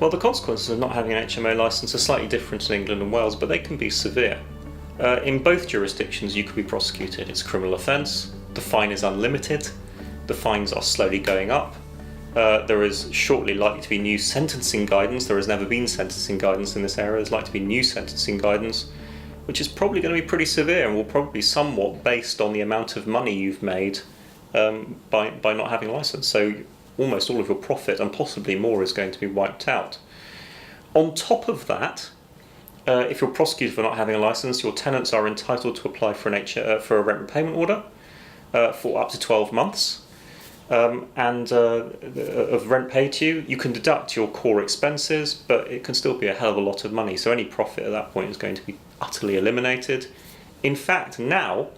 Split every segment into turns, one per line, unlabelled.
Well, the consequences of not having an HMO licence are slightly different in England and Wales, but they can be severe. In both jurisdictions, you could be prosecuted. It's a criminal offence. The fine is unlimited. The fines are slowly going up. There is shortly likely to be new sentencing guidance. There has never been sentencing guidance in this area. There's likely to be new sentencing guidance, which is probably going to be pretty severe and will probably be somewhat based on the amount of money you've made by not having a licence. So almost all of your profit, and possibly more, is going to be wiped out. On top of that, if you're prosecuted for not having a licence, your tenants are entitled to apply for a rent repayment order for up to 12 months. Of rent paid to you, you can deduct your core expenses, but it can still be a hell of a lot of money. So any profit at that point is going to be utterly eliminated. In fact, now,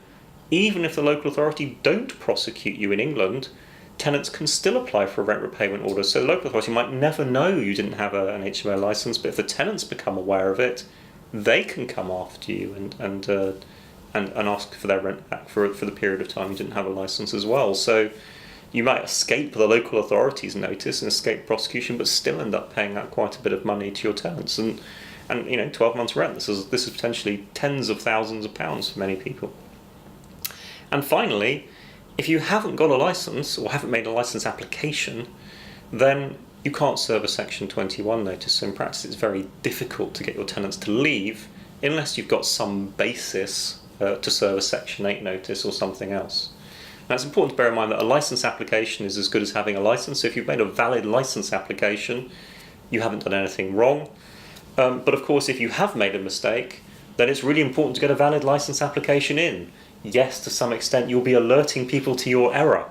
even if the local authority don't prosecute you in England, tenants can still apply for a rent repayment order. So the local authority might never know you didn't have an HMO licence, but if the tenants become aware of it, they can come after you and ask for their rent back for the period of time you didn't have a licence as well. So you might escape the local authorities' notice and escape prosecution, but still end up paying out quite a bit of money to your tenants. And 12 months rent. This is potentially tens of thousands of pounds for many people. And finally, if you haven't got a licence or haven't made a licence application, then you can't serve a Section 21 notice. So in practice, it's very difficult to get your tenants to leave unless you've got some basis to serve a Section 8 notice or something else. Now, it's important to bear in mind that a licence application is as good as having a licence. So if you've made a valid licence application, you haven't done anything wrong. But of course, if you have made a mistake, then it's really important to get a valid licence application in. Yes, to some extent, you'll be alerting people to your error.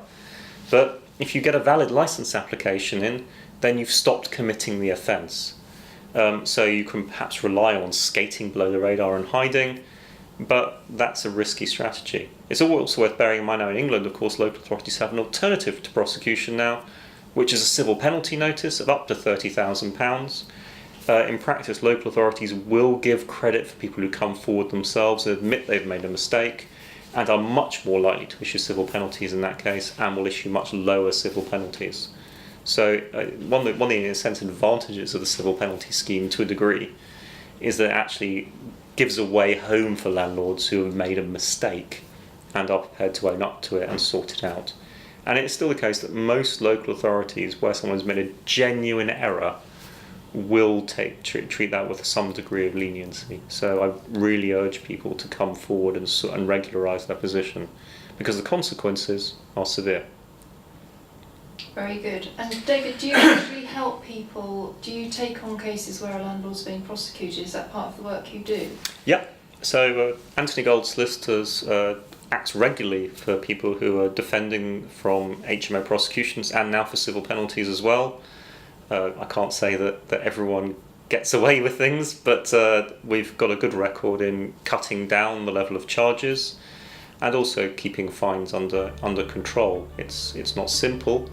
But if you get a valid licence application in, then you've stopped committing the offence. So you can perhaps rely on skating below the radar and hiding, but that's a risky strategy. It's also worth bearing in mind now in England, of course, local authorities have an alternative to prosecution now, which is a civil penalty notice of up to £30,000. In practice, local authorities will give credit for people who come forward themselves and admit they've made a mistake, and are much more likely to issue civil penalties in that case, and will issue much lower civil penalties. So one of the in a sense advantages of the civil penalty scheme, to a degree, is that it actually gives a way home for landlords who have made a mistake and are prepared to own up to it and sort it out. And it's still the case that most local authorities, where someone has made a genuine error, will treat that with some degree of leniency. So I really urge people to come forward and regularise their position, because the consequences are severe.
Very good. And David, do you actually help people? Do you take on cases where a landlord's being prosecuted? Is that part of the work you do?
Yeah. So Anthony Gold Solicitors acts regularly for people who are defending from HMO prosecutions, and now for civil penalties as well. I can't say that everyone gets away with things, but we've got a good record in cutting down the level of charges and also keeping fines under control. It's not simple,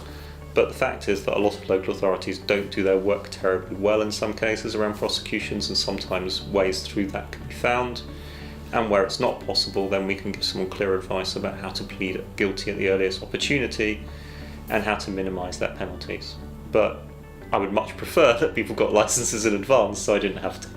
but the fact is that a lot of local authorities don't do their work terribly well in some cases around prosecutions, and sometimes ways through that can be found. And where it's not possible, then we can give someone clear advice about how to plead guilty at the earliest opportunity and how to minimise their penalties. But I would much prefer that people got licences in advance, so I didn't have to.